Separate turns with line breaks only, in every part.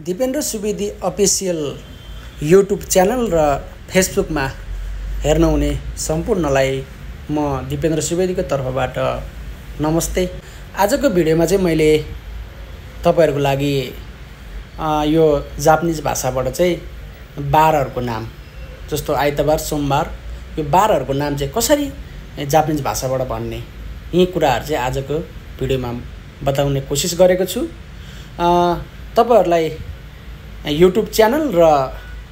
Dipendra Subedi official YouTube channel र फेसबुकमा हेर्नुहुने सम्पूर्णलाई म दिपेन्द्र सुवेदीको तर्फबाट नमस्ते। आजको भिडियोमा चाहिँ मैले तपाईहरुको लागि यो जापानिज भाषाबाट चाहिँ बारहरुको नाम जस्तो आइतबार, सोमबार यो बारहरुको नाम चाहिँ कसरी जापानिज भाषाबाट भन्ने यी कुराहरु चाहिँ आजको भिडियोमा बताउने कोसिस गरेको छु। तपाईहरुलाई युट्युब च्यानल र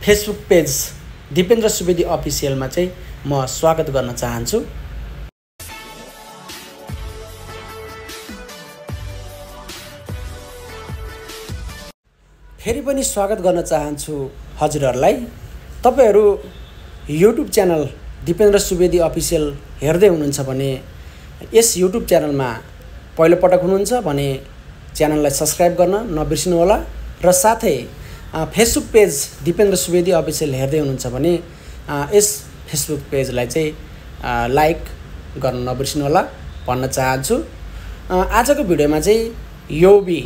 फेसबुक पेज दिपेन्द्र सुवेदी अफिसियलमा चाहिँ म स्वागत गर्न चाहन्छु। फेरि पनि स्वागत गर्न चाहन्छु हजुरहरुलाई। तपाईहरु YouTube channel Dipendra Subedi official हेर्दै हुनुहुन्छ भने यस युट्युब च्यानलमा पहिलो पटक हुनुहुन्छ भने च्यानललाई सब्स्क्राइब गर्न नबिर्सिनु होला र साथै Facebook page Dipendra Subedi official हेर्दै हुनुहुन्छ भने यस फेसबुक पेजलाई चाहिँ लाइक गर्न नबिर्सिनु होला भन्न चाहन्छु। आजको भिडियोमा चाहिँ योबी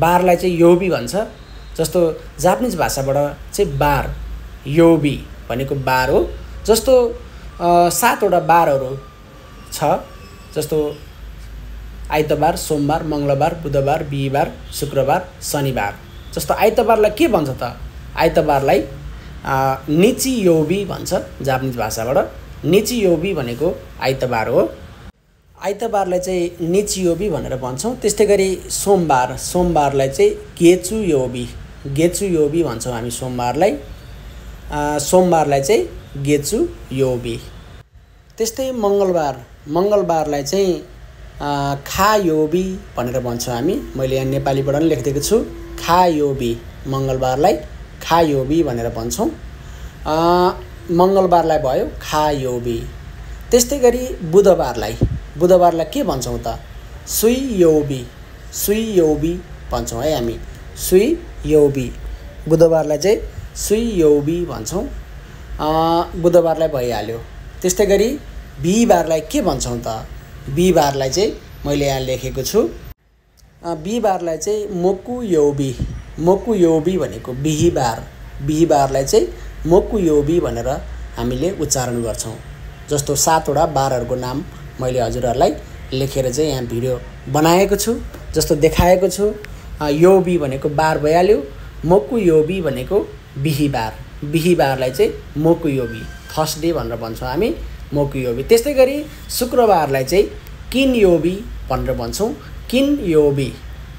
बारलाई चाहिँ योबी भन्छ। जस्तो जापानिज भाषाबाट चाहिँ बार योबी भनेको बार हो। जस्तो 7 वटा बारहरु छ जस्तो आइतबार, सोमबार, मंगलबार, बुधबार, बिहीबार, शुक्रबार, शनिबार। जस्तो आइतबारलाई के भन्छ त? आइतबारलाई निची योबी भन्छ जापानिज भाषाबाट। निची योबी भनेको आइतबार हो। आइतबारलाई चाहिँ निची योबी भनेर भन्छौं। त्यस्तैगरी सोमबारलाई चाहिँ गेचु योबी भन्छौं हामी सोमबारलाई। सोमबारलाई चाहिँ गेचु योबी। त्यस्तै मंगलबारलाई चाहिँ खायोबी भनेर भन्छौं हामी। मैले यहाँ नेपालीबाट पनि लेखिदिएको छु। खायोबी मंगलबारलाई खायोबी भनेर भन्छौं। मंगलबारलाई भयो खायोबी। त्यस्तैगरी बुधबारलाई के भन्छौं त? सुइयोबी भन्छौं है हामी। सुइयोबी बुधबारलाई चाहिँ सुइयोबी भन्छौं। बुधबारलाई भइहाल्यो। त्यस्तैगरी बिहीबारलाई के भन्छौं त? बिहीबारलाई चाहिँ मैले यहाँ लेखेको छु। बिहीबारलाई चाहिँ मोकुयोबी भनेको बिहीबारलाई चाहिँ मोकुयोबी भनेर हामीले उच्चारण गर्छौं। जस्तो 7 वटा बारहरुको नाम मैले हजुरहरुलाई लेखेर चाहिँ यहाँ भिडियो बनाएको छु। जस्तो देखाएको छु। योबी भनेको बार भइहाल्यो। मोकुयोबी भनेको बिहीबारलाई चाहिँ मोकुयोबी थर्सडे भनेर भन्छौं हामी मोकुयोबी। त्यस्तैगरी शुक्रबारलाई चाहिँ किनयोबी भनेर भन्छौं। किनयोबी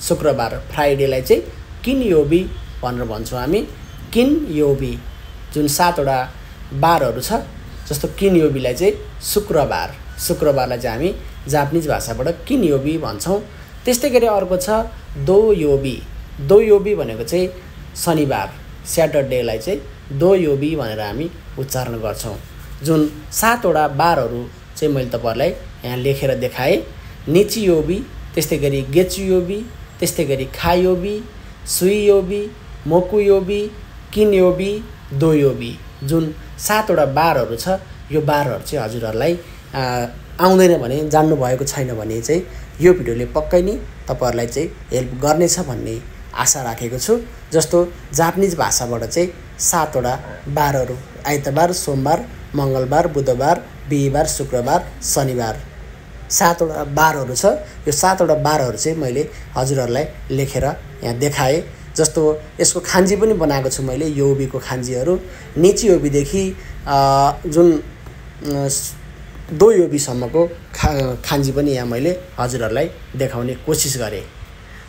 शुक्रबार फ्राइडेलाई चाहिँ किनयोबी भनेर भन्छौं हामी। किनयोबी जुन 7 वटा बारहरु छ जस्तो किनयोबीलाई चाहिँ शुक्रबारलाई चाहिँ हामी जापानिज भाषाबाट किनयोबी भन्छौं। त्यस्तैगरी अर्को छ दोयोबी भनेको चाहिँ शनिबार स्याटरडेलाई चाहिँ दोयोबी भनेर हामी उच्चारण गर्छौं। जुन 7 वटा बारहरु चाहिँ मैले तपाईहरुलाई यहाँ लेखेर देखाएँ। निचियोबी, त्यस्तैगरी गेचुयोबी, त्यस्तैगरी खायोबी, सुइयोबी, मोकुयोबी, किनयोबी, दोयोबी जुन 7 वटा बारहरु छ। यो बारहरु चाहिँ हजुरहरुलाई आउँदैन भने जान्नु भएको छैन भने चाहिँ यो भिडियोले पक्कै नै तपाईहरुलाई चाहिँ हेल्प गर्नेछ भन्ने आशा राखेको छु। जस्तो जापानिज भाषाबाट चाहिँ 7 वटा बारहरु आइतबार, सोमबार, मंगलबार, बुधबार, बिहीबार, शुक्रबार, शनिबार 7 वटा बारहरु छ। यो 7 वटा बारहरु चाहिँ मैले हजुरहरुलाई लेखेर यहाँ देखाएँ। जस्तो यसको खान्जी पनि बनाएको छु मैले योबीको खान्जीहरु। निची योबी देखि जुन दोयोबी सम्मको खान्जी पनि यहाँ मैले हजुरहरुलाई देखाउने कोसिस गरे।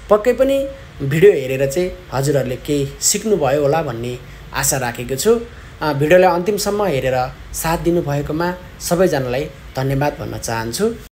पक्कै पनि भिडियो हेरेर चाहिँ हजुरहरुले केही सिक्नु भयो होला भन्ने आशा राखेको छु। भिडियोलाई अन्तिमसम्म हेरेर साथ दिनु भएकोमा सबैजनालाई धन्यवाद भन्न चाहन्छु।